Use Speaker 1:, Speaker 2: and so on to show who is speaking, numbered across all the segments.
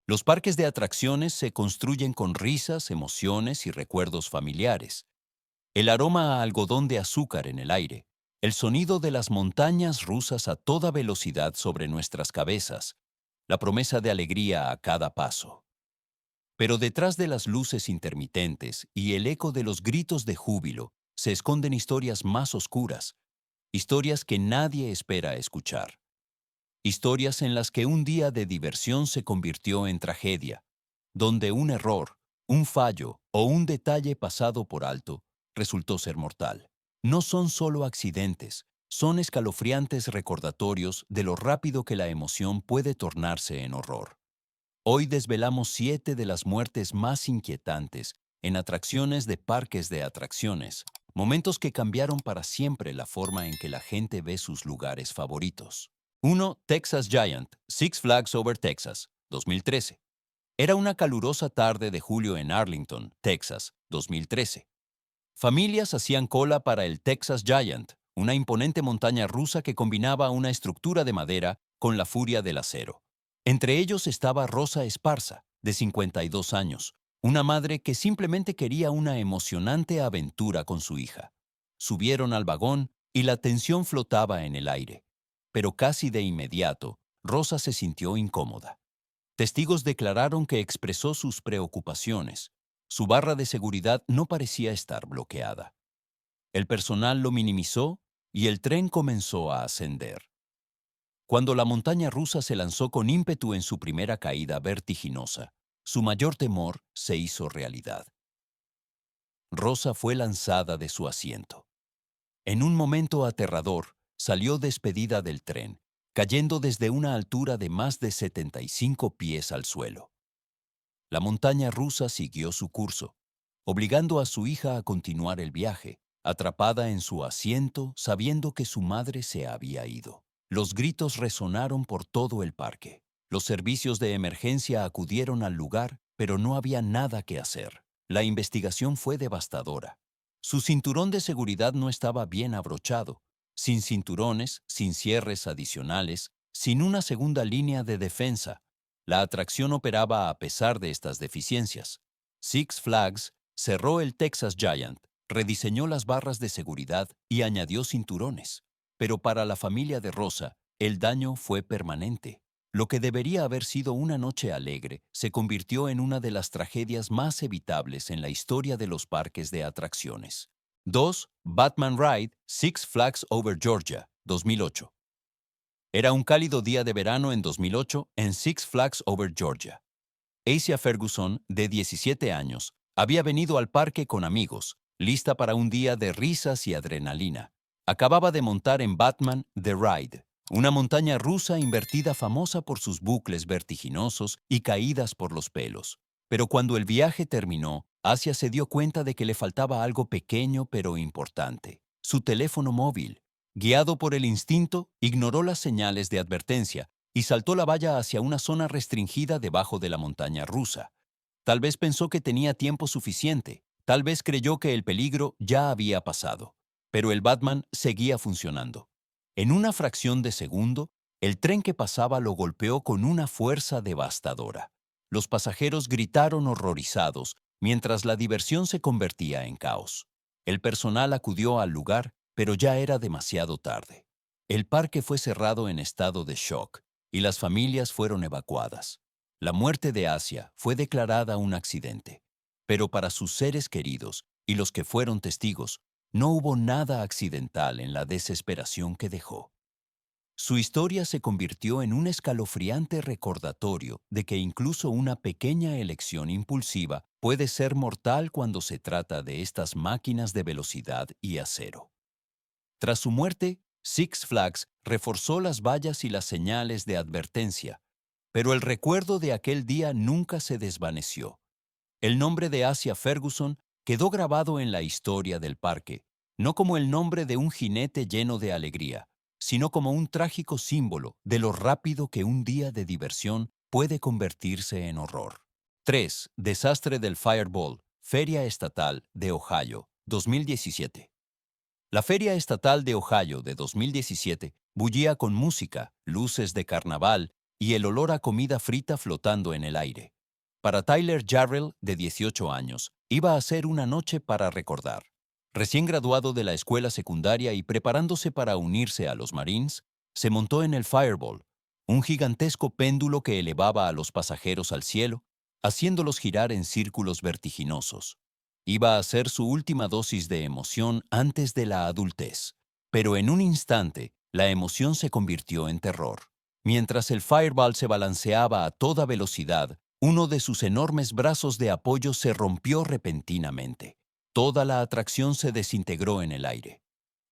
Speaker 1: Los parques de atracciones se construyen con risas, emociones y recuerdos familiares. El aroma a algodón de azúcar en el aire, el sonido de las montañas rusas a toda velocidad sobre nuestras cabezas, la promesa de alegría a cada paso. Pero detrás de las luces intermitentes y el eco de los gritos de júbilo se esconden historias más oscuras, historias que nadie espera escuchar. Historias en las que un día de diversión se convirtió en tragedia, donde un error, un fallo o un detalle pasado por alto resultó ser mortal. No son solo accidentes, son escalofriantes recordatorios de lo rápido que la emoción puede tornarse en horror. Hoy desvelamos 7 de las muertes más inquietantes en atracciones de parques de atracciones, momentos que cambiaron para siempre la forma en que la gente ve sus lugares favoritos. 1. Texas Giant, Six Flags Over Texas, 2013. Era una calurosa tarde de julio en Arlington, Texas, 2013. Familias hacían cola para el Texas Giant, una imponente montaña rusa que combinaba una estructura de madera con la furia del acero. Entre ellos estaba Rosa Esparza, de 52 años, una madre que simplemente quería una emocionante aventura con su hija. Subieron al vagón y la tensión flotaba en el aire. Pero casi de inmediato, Rosa se sintió incómoda. Testigos declararon que expresó sus preocupaciones. Su barra de seguridad no parecía estar bloqueada. El personal lo minimizó y el tren comenzó a ascender. Cuando la montaña rusa se lanzó con ímpetu en su primera caída vertiginosa, su mayor temor se hizo realidad. Rosa fue lanzada de su asiento. En un momento aterrador, salió despedida del tren, cayendo desde una altura de más de 75 pies al suelo. La montaña rusa siguió su curso, obligando a su hija a continuar el viaje, atrapada en su asiento, sabiendo que su madre se había ido. Los gritos resonaron por todo el parque. Los servicios de emergencia acudieron al lugar, pero no había nada que hacer. La investigación fue devastadora. Su cinturón de seguridad no estaba bien abrochado, sin cinturones, sin cierres adicionales, sin una segunda línea de defensa. La atracción operaba a pesar de estas deficiencias. Six Flags cerró el Texas Giant, rediseñó las barras de seguridad y añadió cinturones. Pero para la familia de Rosa, el daño fue permanente. Lo que debería haber sido una noche alegre se convirtió en una de las tragedias más evitables en la historia de los parques de atracciones. 2. Batman Ride, Six Flags Over Georgia, 2008. Era un cálido día de verano en 2008 en Six Flags Over Georgia. Asia Ferguson, de 17 años, había venido al parque con amigos, lista para un día de risas y adrenalina. Acababa de montar en Batman The Ride, una montaña rusa invertida famosa por sus bucles vertiginosos y caídas por los pelos. Pero cuando el viaje terminó, Asia se dio cuenta de que le faltaba algo pequeño pero importante: su teléfono móvil. Guiado por el instinto, ignoró las señales de advertencia y saltó la valla hacia una zona restringida debajo de la montaña rusa. Tal vez pensó que tenía tiempo suficiente, tal vez creyó que el peligro ya había pasado, pero el Batman seguía funcionando. En una fracción de segundo, el tren que pasaba lo golpeó con una fuerza devastadora. Los pasajeros gritaron horrorizados, mientras la diversión se convertía en caos. El personal acudió al lugar, pero ya era demasiado tarde. El parque fue cerrado en estado de shock y las familias fueron evacuadas. La muerte de Asia fue declarada un accidente, pero para sus seres queridos y los que fueron testigos, no hubo nada accidental en la desesperación que dejó. Su historia se convirtió en un escalofriante recordatorio de que incluso una pequeña elección impulsiva puede ser mortal cuando se trata de estas máquinas de velocidad y acero. Tras su muerte, Six Flags reforzó las vallas y las señales de advertencia, pero el recuerdo de aquel día nunca se desvaneció. El nombre de Asia Ferguson quedó grabado en la historia del parque, no como el nombre de un jinete lleno de alegría, sino como un trágico símbolo de lo rápido que un día de diversión puede convertirse en horror. 3. Desastre del Fireball, Feria Estatal de Ohio, 2017. La Feria Estatal de Ohio de 2017 bullía con música, luces de carnaval y el olor a comida frita flotando en el aire. Para Tyler Jarrell, de 18 años, iba a ser una noche para recordar. Recién graduado de la escuela secundaria y preparándose para unirse a los Marines, se montó en el Fireball, un gigantesco péndulo que elevaba a los pasajeros al cielo, haciéndolos girar en círculos vertiginosos. Iba a ser su última dosis de emoción antes de la adultez. Pero en un instante, la emoción se convirtió en terror. Mientras el Fireball se balanceaba a toda velocidad, uno de sus enormes brazos de apoyo se rompió repentinamente. Toda la atracción se desintegró en el aire.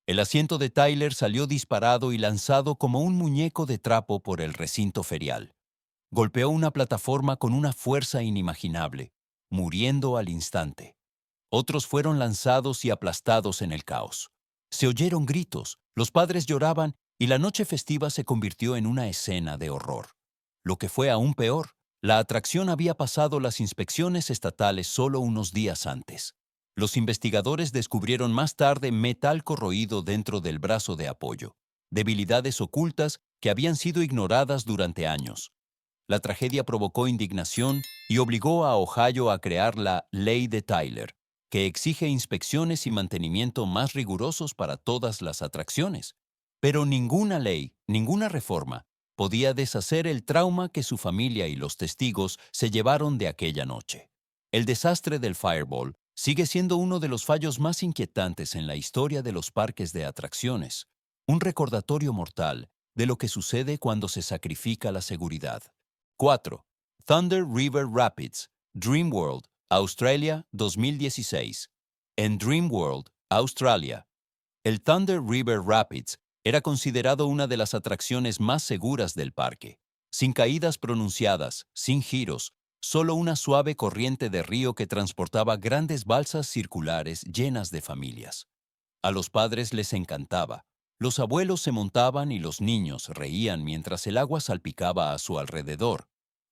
Speaker 1: El asiento de Tyler salió disparado y lanzado como un muñeco de trapo por el recinto ferial. Golpeó una plataforma con una fuerza inimaginable, muriendo al instante. Otros fueron lanzados y aplastados en el caos. Se oyeron gritos, los padres lloraban y la noche festiva se convirtió en una escena de horror. Lo que fue aún peor, la atracción había pasado las inspecciones estatales solo unos días antes. Los investigadores descubrieron más tarde metal corroído dentro del brazo de apoyo, debilidades ocultas que habían sido ignoradas durante años. La tragedia provocó indignación y obligó a Ohio a crear la Ley de Tyler, que exige inspecciones y mantenimiento más rigurosos para todas las atracciones. Pero ninguna ley, ninguna reforma, podía deshacer el trauma que su familia y los testigos se llevaron de aquella noche. El desastre del Fireball sigue siendo uno de los fallos más inquietantes en la historia de los parques de atracciones, un recordatorio mortal de lo que sucede cuando se sacrifica la seguridad. 4. Thunder River Rapids, Dreamworld, Australia 2016. En Dreamworld, Australia, el Thunder River Rapids era considerado una de las atracciones más seguras del parque. Sin caídas pronunciadas, sin giros, solo una suave corriente de río que transportaba grandes balsas circulares llenas de familias. A los padres les encantaba. Los abuelos se montaban y los niños reían mientras el agua salpicaba a su alrededor.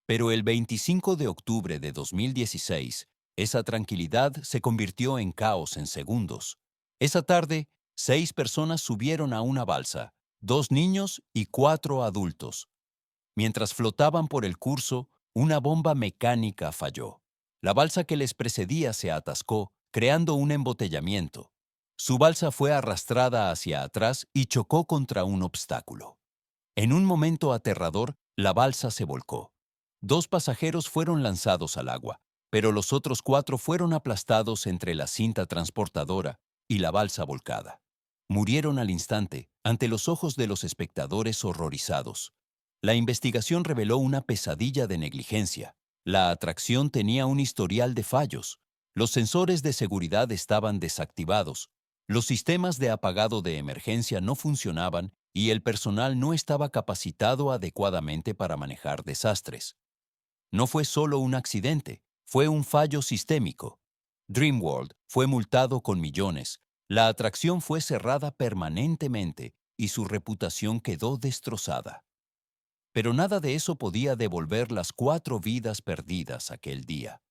Speaker 1: Pero el 25 de octubre de 2016, esa tranquilidad se convirtió en caos en segundos. Esa tarde, 6 personas subieron a una balsa, 2 niños y 4 adultos. Mientras flotaban por el curso, una bomba mecánica falló. La balsa que les precedía se atascó, creando un embotellamiento. Su balsa fue arrastrada hacia atrás y chocó contra un obstáculo. En un momento aterrador, la balsa se volcó. 2 pasajeros fueron lanzados al agua, pero los otros 4 fueron aplastados entre la cinta transportadora y la balsa volcada. Murieron al instante, ante los ojos de los espectadores horrorizados. La investigación reveló una pesadilla de negligencia. La atracción tenía un historial de fallos. Los sensores de seguridad estaban desactivados. Los sistemas de apagado de emergencia no funcionaban y el personal no estaba capacitado adecuadamente para manejar desastres. No fue solo un accidente, fue un fallo sistémico. Dreamworld fue multado con millones, la atracción fue cerrada permanentemente y su reputación quedó destrozada. Pero nada de eso podía devolver las 4 vidas perdidas aquel día.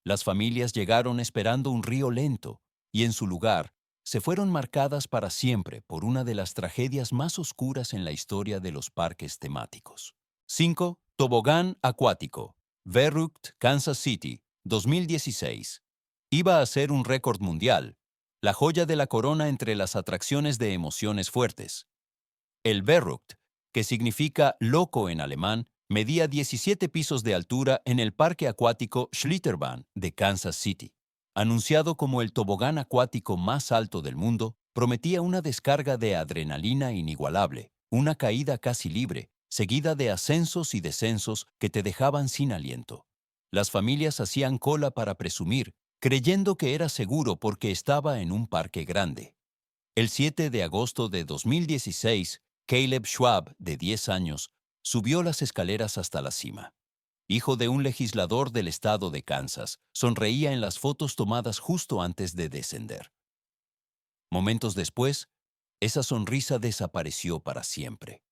Speaker 1: Las familias llegaron esperando un río lento y en su lugar se fueron marcadas para siempre por una de las tragedias más oscuras en la historia de los parques temáticos. 5. Tobogán acuático, Verrückt, Kansas City, 2016. Iba a ser un récord mundial, la joya de la corona entre las atracciones de emociones fuertes. El Verrückt, que significa loco en alemán, medía 17 pisos de altura en el parque acuático Schlitterbahn de Kansas City. Anunciado como el tobogán acuático más alto del mundo, prometía una descarga de adrenalina inigualable, una caída casi libre, seguida de ascensos y descensos que te dejaban sin aliento. Las familias hacían cola para presumir, creyendo que era seguro porque estaba en un parque grande. El 7 de agosto de 2016, Caleb Schwab, de 10 años, subió las escaleras hasta la cima. Hijo de un legislador del estado de Kansas, sonreía en las fotos tomadas justo antes de descender. Momentos después, esa sonrisa desapareció para siempre.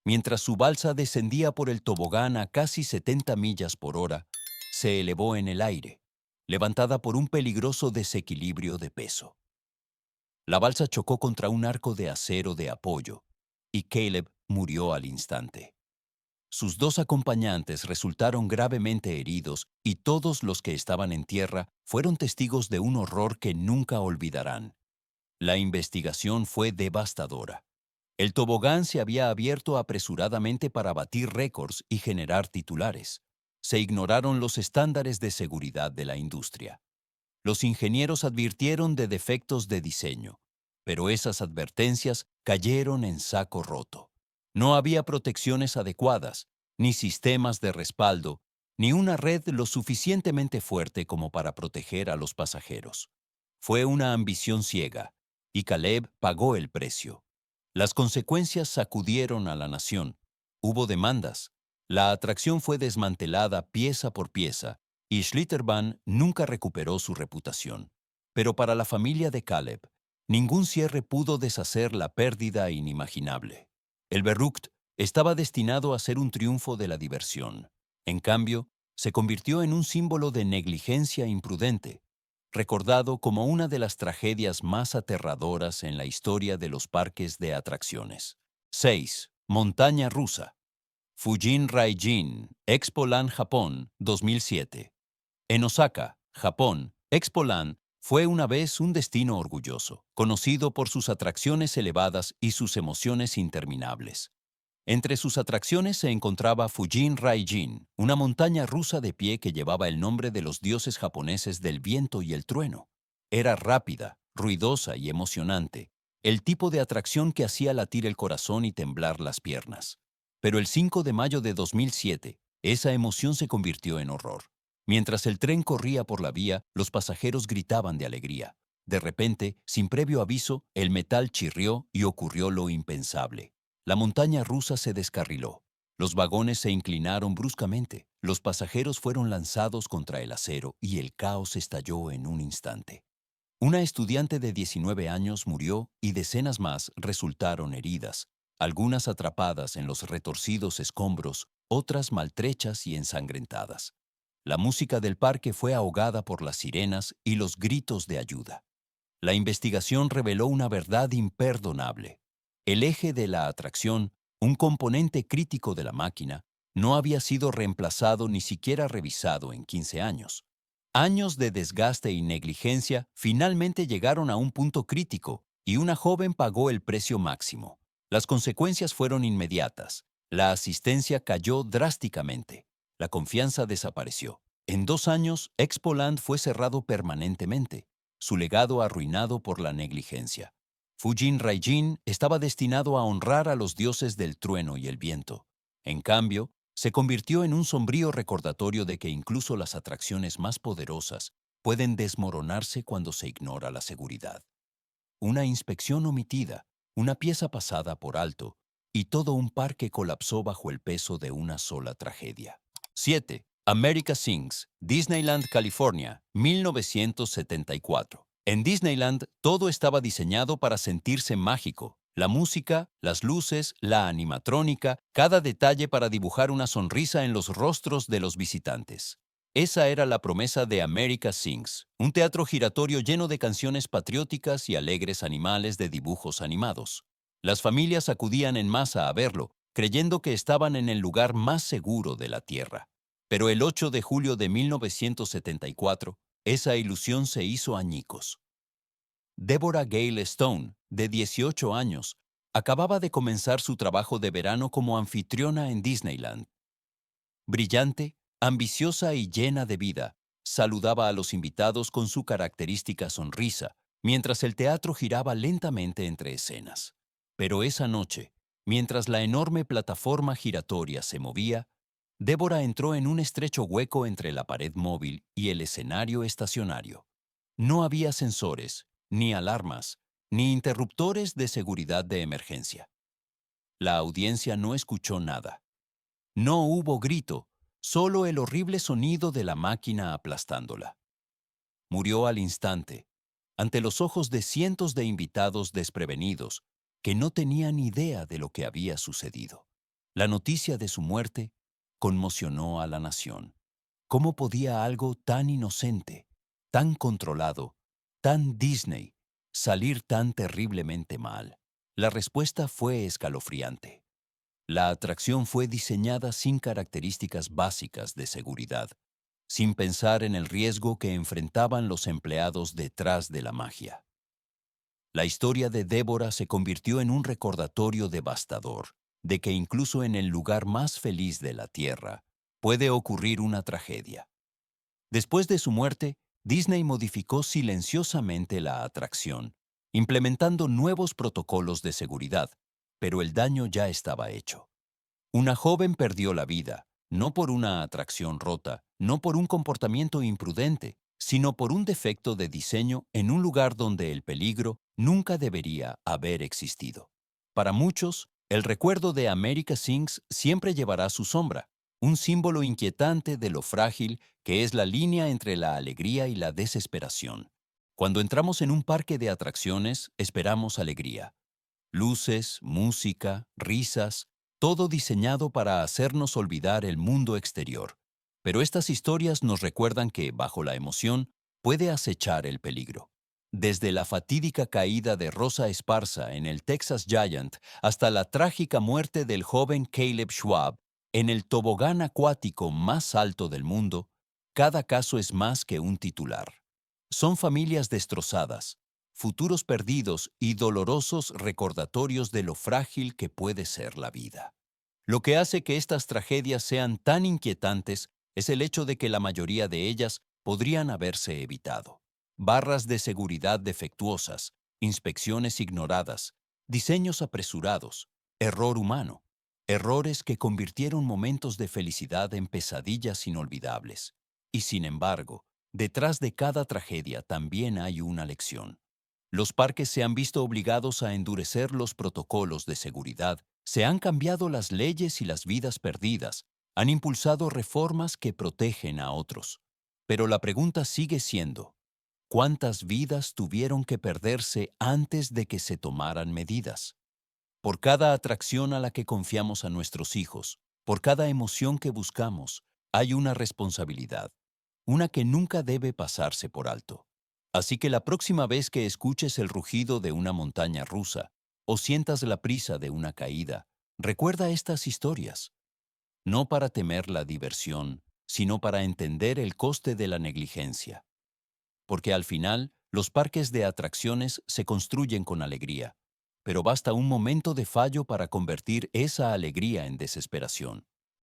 Speaker 1: Mientras su balsa descendía por el tobogán a casi 70 millas por hora, se elevó en el aire, levantada por un peligroso desequilibrio de peso. La balsa chocó contra un arco de acero de apoyo, y Caleb murió al instante. Sus dos acompañantes resultaron gravemente heridos y todos los que estaban en tierra fueron testigos de un horror que nunca olvidarán. La investigación fue devastadora. El tobogán se había abierto apresuradamente para batir récords y generar titulares. Se ignoraron los estándares de seguridad de la industria. Los ingenieros advirtieron de defectos de diseño, pero esas advertencias cayeron en saco roto. No había protecciones adecuadas, ni sistemas de respaldo, ni una red lo suficientemente fuerte como para proteger a los pasajeros. Fue una ambición ciega, y Caleb pagó el precio. Las consecuencias sacudieron a la nación. Hubo demandas. La atracción fue desmantelada pieza por pieza y Schlitterbahn nunca recuperó su reputación. Pero para la familia de Caleb, ningún cierre pudo deshacer la pérdida inimaginable. El Verrückt estaba destinado a ser un triunfo de la diversión. En cambio, se convirtió en un símbolo de negligencia imprudente, recordado como una de las tragedias más aterradoras en la historia de los parques de atracciones. 6. Montaña rusa. Fujin Raijin, Expoland, Japón, 2007. En Osaka, Japón, Expoland fue una vez un destino orgulloso, conocido por sus atracciones elevadas y sus emociones interminables. Entre sus atracciones se encontraba Fujin Raijin, una montaña rusa de pie que llevaba el nombre de los dioses japoneses del viento y el trueno. Era rápida, ruidosa y emocionante, el tipo de atracción que hacía latir el corazón y temblar las piernas. Pero el 5 de mayo de 2007, esa emoción se convirtió en horror. Mientras el tren corría por la vía, los pasajeros gritaban de alegría. De repente, sin previo aviso, el metal chirrió y ocurrió lo impensable. La montaña rusa se descarriló. Los vagones se inclinaron bruscamente, los pasajeros fueron lanzados contra el acero y el caos estalló en un instante. Una estudiante de 19 años murió y decenas más resultaron heridas, algunas atrapadas en los retorcidos escombros, otras maltrechas y ensangrentadas. La música del parque fue ahogada por las sirenas y los gritos de ayuda. La investigación reveló una verdad imperdonable. El eje de la atracción, un componente crítico de la máquina, no había sido reemplazado ni siquiera revisado en 15 años. Años de desgaste y negligencia finalmente llegaron a un punto crítico y una joven pagó el precio máximo. Las consecuencias fueron inmediatas. La asistencia cayó drásticamente. La confianza desapareció. En 2 años, Expoland fue cerrado permanentemente, su legado arruinado por la negligencia. Fujin Raijin estaba destinado a honrar a los dioses del trueno y el viento. En cambio, se convirtió en un sombrío recordatorio de que incluso las atracciones más poderosas pueden desmoronarse cuando se ignora la seguridad. Una inspección omitida, una pieza pasada por alto, y todo un parque colapsó bajo el peso de una sola tragedia. 7. America Sings, Disneyland, California, 1974. En Disneyland, todo estaba diseñado para sentirse mágico. La música, las luces, la animatrónica, cada detalle para dibujar una sonrisa en los rostros de los visitantes. Esa era la promesa de America Sings, un teatro giratorio lleno de canciones patrióticas y alegres animales de dibujos animados. Las familias acudían en masa a verlo, creyendo que estaban en el lugar más seguro de la Tierra. Pero el 8 de julio de 1974, esa ilusión se hizo añicos. Deborah Gale Stone, de 18 años, acababa de comenzar su trabajo de verano como anfitriona en Disneyland. Brillante, ambiciosa y llena de vida, saludaba a los invitados con su característica sonrisa, mientras el teatro giraba lentamente entre escenas. Pero esa noche, mientras la enorme plataforma giratoria se movía, Débora entró en un estrecho hueco entre la pared móvil y el escenario estacionario. No había sensores, ni alarmas, ni interruptores de seguridad de emergencia. La audiencia no escuchó nada. No hubo grito, solo el horrible sonido de la máquina aplastándola. Murió al instante, ante los ojos de cientos de invitados desprevenidos que no tenían idea de lo que había sucedido. La noticia de su muerte conmocionó a la nación. ¿Cómo podía algo tan inocente, tan controlado, tan Disney, salir tan terriblemente mal? La respuesta fue escalofriante. La atracción fue diseñada sin características básicas de seguridad, sin pensar en el riesgo que enfrentaban los empleados detrás de la magia. La historia de Débora se convirtió en un recordatorio devastador de que incluso en el lugar más feliz de la Tierra puede ocurrir una tragedia. Después de su muerte, Disney modificó silenciosamente la atracción, implementando nuevos protocolos de seguridad, pero el daño ya estaba hecho. Una joven perdió la vida, no por una atracción rota, no por un comportamiento imprudente, sino por un defecto de diseño en un lugar donde el peligro nunca debería haber existido. Para muchos, el recuerdo de America Sings siempre llevará su sombra, un símbolo inquietante de lo frágil que es la línea entre la alegría y la desesperación. Cuando entramos en un parque de atracciones, esperamos alegría. Luces, música, risas, todo diseñado para hacernos olvidar el mundo exterior. Pero estas historias nos recuerdan que, bajo la emoción, puede acechar el peligro. Desde la fatídica caída de Rosa Esparza en el Texas Giant hasta la trágica muerte del joven Caleb Schwab en el tobogán acuático más alto del mundo, cada caso es más que un titular. Son familias destrozadas, futuros perdidos y dolorosos recordatorios de lo frágil que puede ser la vida. Lo que hace que estas tragedias sean tan inquietantes es el hecho de que la mayoría de ellas podrían haberse evitado. Barras de seguridad defectuosas, inspecciones ignoradas, diseños apresurados, error humano, errores que convirtieron momentos de felicidad en pesadillas inolvidables. Y sin embargo, detrás de cada tragedia también hay una lección. Los parques se han visto obligados a endurecer los protocolos de seguridad, se han cambiado las leyes y las vidas perdidas, han impulsado reformas que protegen a otros. Pero la pregunta sigue siendo, ¿cuántas vidas tuvieron que perderse antes de que se tomaran medidas? Por cada atracción a la que confiamos a nuestros hijos, por cada emoción que buscamos, hay una responsabilidad, una que nunca debe pasarse por alto. Así que la próxima vez que escuches el rugido de una montaña rusa o sientas la prisa de una caída, recuerda estas historias, no para temer la diversión, sino para entender el coste de la negligencia. Porque al final, los parques de atracciones se construyen con alegría, pero basta un momento de fallo para convertir esa alegría en desesperación.